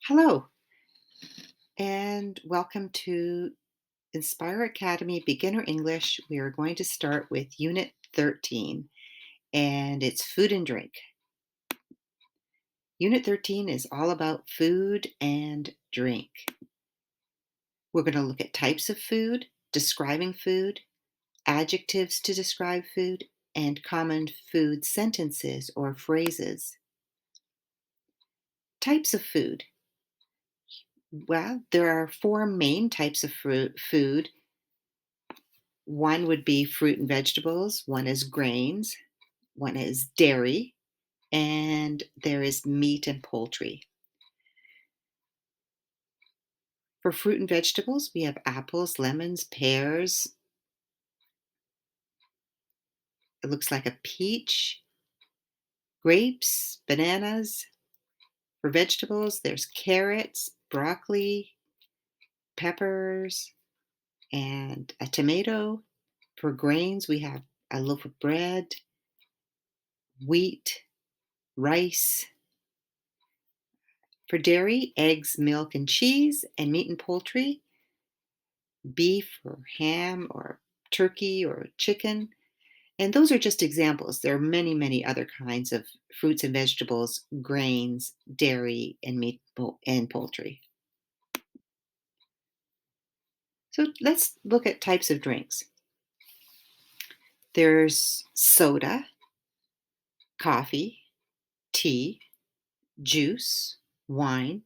Hello, and welcome to Inspire Academy Beginner English. We are going to start with Unit 13, and it's food and drink. Unit 13 is all about food and drink. We're going to look at types of food, describing food, adjectives to describe food, and common food sentences or phrases. Types of food. Well, there are four main types of food. One would be fruit and vegetables, one is grains, one is dairy, and there is meat and poultry. For fruit and vegetables, we have apples, lemons, pears. It looks like a peach, grapes, bananas. For vegetables, there's carrots, broccoli, peppers, and a tomato. For grains, we have a loaf of bread, wheat, rice. For dairy, eggs, milk, and cheese, and meat and poultry, beef or ham or turkey or chicken. And those are just examples. There are many, many other kinds of fruits and vegetables, grains, dairy, and meat and poultry. So let's look at types of drinks. There's soda, coffee, tea, juice, wine,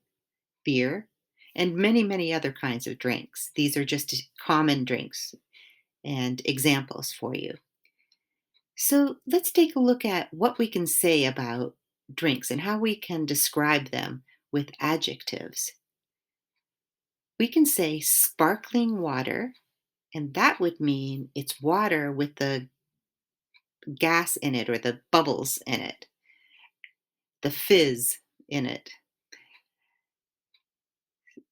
beer, and many, many other kinds of drinks. These are just common drinks and examples for you. So let's take a look at what we can say about drinks and how we can describe them with adjectives. We can say sparkling water, and that would mean it's water with the gas in it or the bubbles in it, the fizz in it.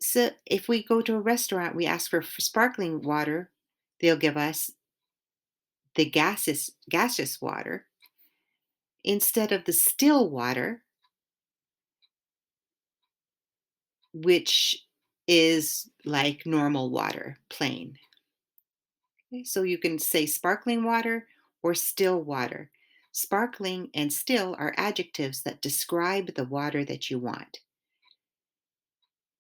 So if we go to a restaurant, we ask for sparkling water, they'll give us the gaseous water instead of the still water, which is like normal water, plain. Okay, so you can say sparkling water or still water. Sparkling and still are adjectives that describe the water that you want.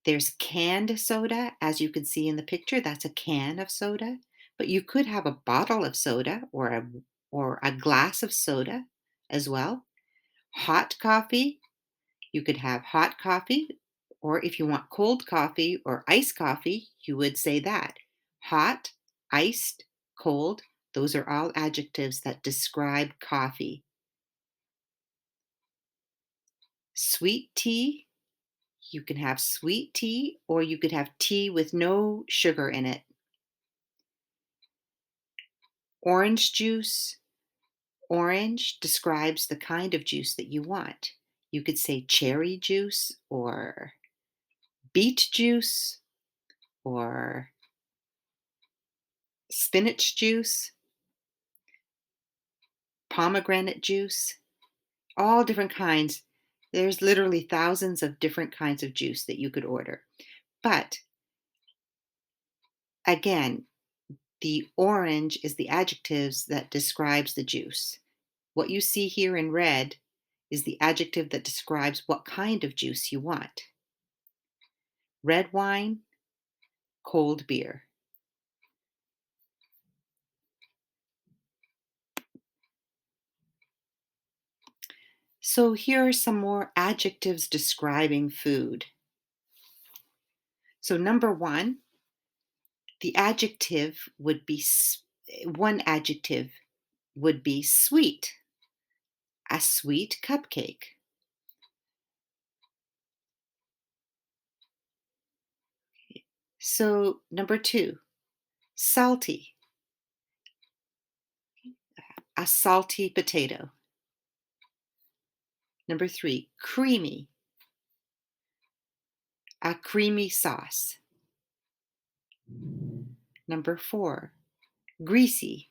There's canned soda, as you can see in the picture, that's a can of soda, but you could have a bottle of soda or a glass of soda as well. Hot coffee, you could have hot coffee, or if you want cold coffee or iced coffee, you would say that. Hot, iced, cold, those are all adjectives that describe coffee. Sweet tea, you can have sweet tea, or you could have tea with no sugar in it. Orange juice, orange describes the kind of juice that you want. You could say cherry juice or beet juice or spinach juice, pomegranate juice, all different kinds. There's literally thousands of different kinds of juice that you could order. But again, the orange is the adjectives that describes the juice. What you see here in red is the adjective that describes what kind of juice you want. Red wine, cold beer. So here are some more adjectives describing food. So number one, the adjective would be, one adjective would be sweet, a sweet cupcake. So number two, salty, a salty potato. Number three, creamy, a creamy sauce. Number four, greasy,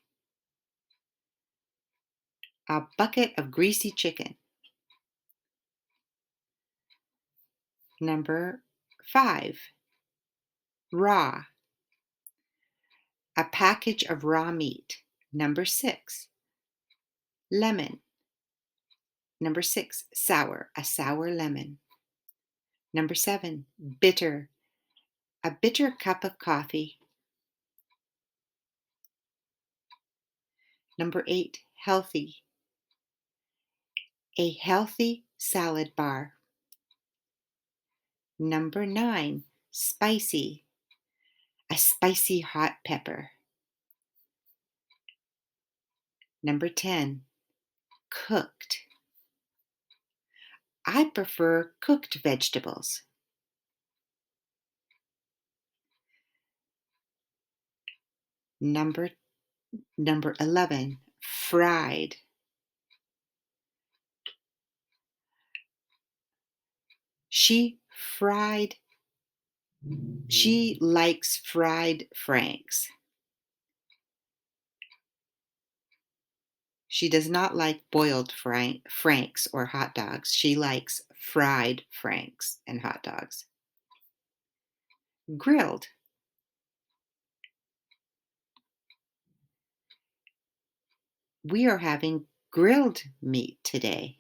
a bucket of greasy chicken. Number 5, raw, a package of raw meat. Number 6, lemon. Number 6, sour, a sour lemon. Number 7, bitter, a bitter cup of coffee. Number 8, healthy, a healthy salad bar. Number 9, spicy, a spicy hot pepper. Number 10, cooked. I prefer cooked vegetables. Number number 11, fried. She fried she likes fried franks. She does not like boiled franks or hot dogs. She likes fried franks and hot dogs. Grilled. We are having grilled meat today.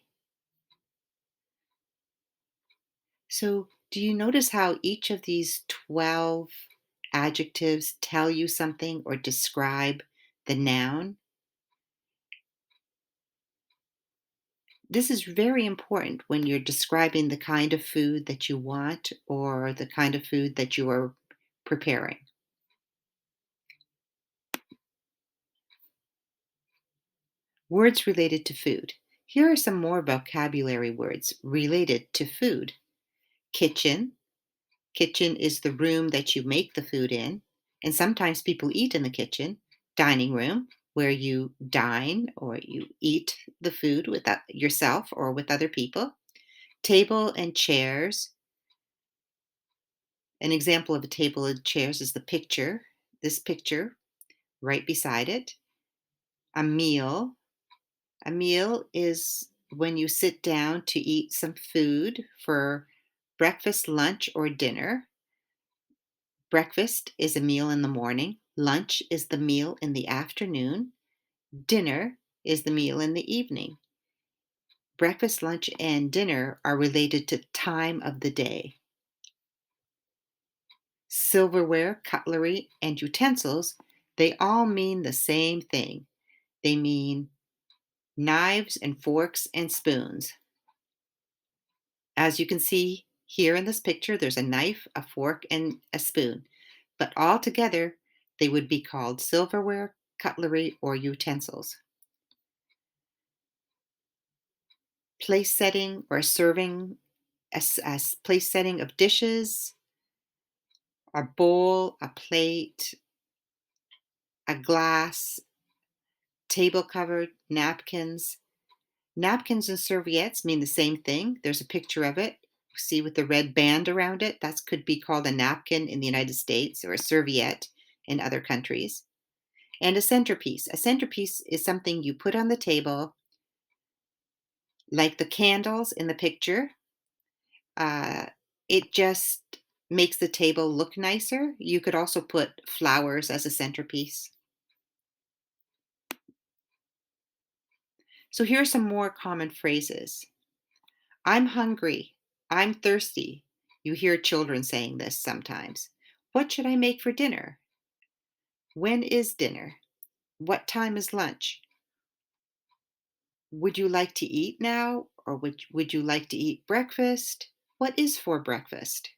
So, do you notice how each of these 12 adjectives tell you something or describe the noun? This is very important when you're describing the kind of food that you want or the kind of food that you are preparing. Words related to food. Here are some more vocabulary words related to food. Kitchen. Kitchen is the room that you make the food in, and sometimes people eat in the kitchen. Dining room, where you dine or you eat the food with yourself or with other people. Table and chairs. An example of a table and chairs is this picture right beside it. A meal. A meal is when you sit down to eat some food for breakfast, lunch, or dinner. Breakfast is a meal in the morning. Lunch is the meal in the afternoon. Dinner is the meal in the evening. Breakfast, lunch, and dinner are related to time of the day. Silverware, cutlery, and utensils, they all mean the same thing. They mean knives and forks and spoons. As you can see here in this picture, there's a knife, a fork, and a spoon. But all together, they would be called silverware, cutlery, or utensils. Place setting or serving, a place setting of dishes, a bowl, a plate, a glass, table cover, napkins. Napkins and serviettes mean the same thing. There's a picture of it. See with the red band around it? That could be called a napkin in the United States or a serviette in other countries. And a centerpiece. A centerpiece is something you put on the table, like the candles in the picture. Uh, it just makes the table look nicer. You could also put flowers as a centerpiece. So here are some more common phrases. I'm hungry. I'm thirsty. You hear children saying this sometimes. What should I make for dinner? When is dinner? What time is lunch? Would you like to eat now? Or would you like to eat breakfast? What is for breakfast?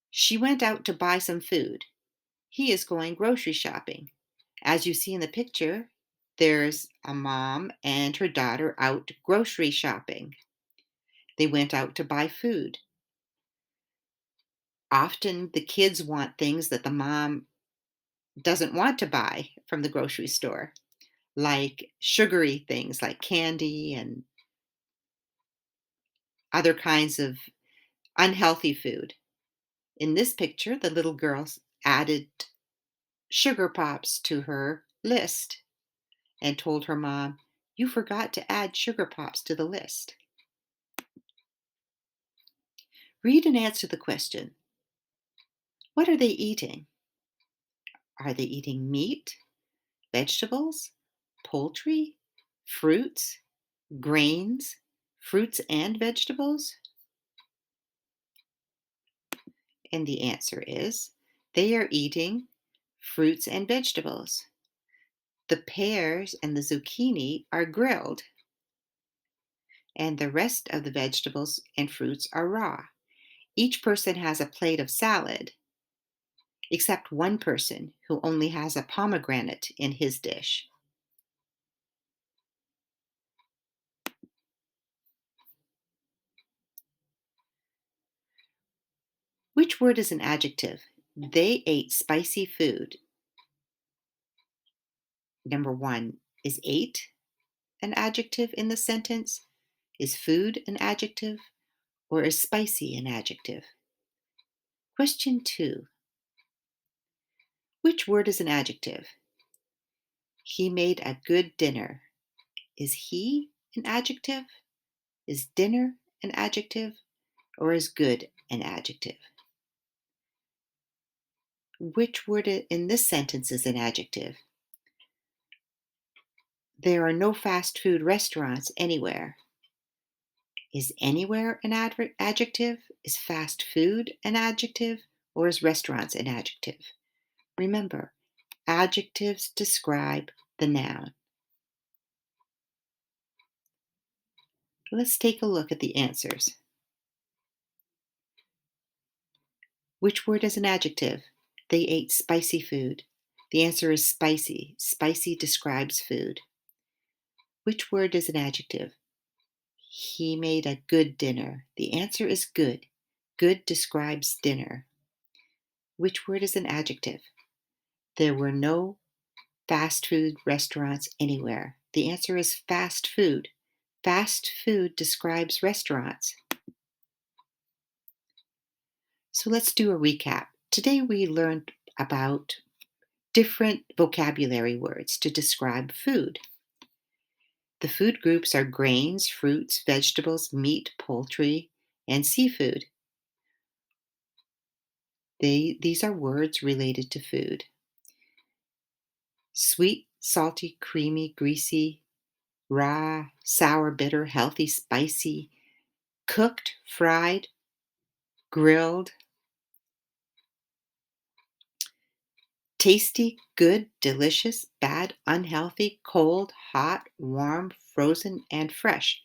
She went out to buy some food. He is going grocery shopping. As you see in the picture, there's a mom and her daughter out grocery shopping. They went out to buy food. Often the kids want things that the mom doesn't want to buy from the grocery store, like sugary things like candy and other kinds of unhealthy food. In this picture, the little girl added sugar pops to her list and told her mom, "You forgot to add sugar pops to the list." Read and answer the question. What are they eating? Are they eating meat, vegetables, poultry, fruits, grains, fruits and vegetables? And the answer is they are eating fruits and vegetables. The pears and the zucchini are grilled, and the rest of the vegetables and fruits are raw. Each person has a plate of salad, except one person who only has a pomegranate in his dish. Which word is an adjective? They ate spicy food. Number one, is ate an adjective in the sentence? Is food an adjective? Or is spicy an adjective? Question two, which word is an adjective? He made a good dinner. Is he an adjective? Is dinner an adjective? Or is good an adjective? Which word in this sentence is an adjective? There are no fast food restaurants anywhere. Is anywhere an adjective? Is fast food an adjective? Or is restaurants an adjective? Remember, adjectives describe the noun. Let's take a look at the answers. Which word is an adjective? They ate spicy food. The answer is spicy. Spicy describes food. Which word is an adjective? He made a good dinner. The answer is good. Good describes dinner. Which word is an adjective? There were no fast food restaurants anywhere. The answer is fast food. Fast food describes restaurants. So let's do a recap. Today we learned about different vocabulary words to describe food. The food groups are grains, fruits, vegetables, meat, poultry, and seafood. These are words related to food. Sweet, salty, creamy, greasy, raw, sour, bitter, healthy, spicy, cooked, fried, grilled, tasty, good, delicious, bad, unhealthy, cold, hot, warm, frozen, and fresh.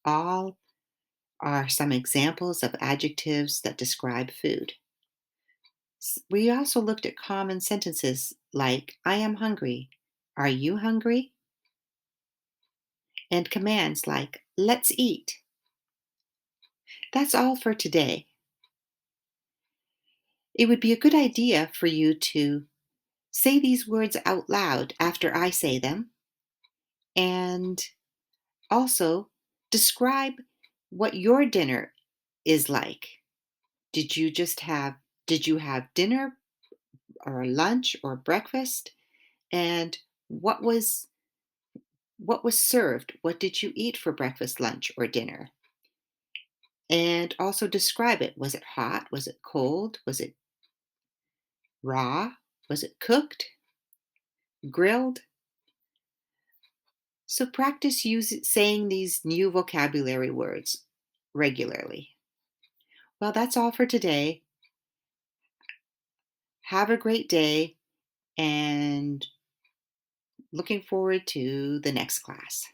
All are some examples of adjectives that describe food. We also looked at common sentences like, I am hungry. Are you hungry? And commands like, let's eat. That's all for today. It would be a good idea for you to say these words out loud after I say them, and also describe what your dinner is like. Did you just have did you have dinner or lunch or breakfast? And what was served? What did you eat for breakfast, lunch, or dinner? And also describe it. Was it hot? Was it cold? Was it raw? Was it cooked? Grilled? So practice saying these new vocabulary words regularly. Well, that's all for today. Have a great day and looking forward to the next class.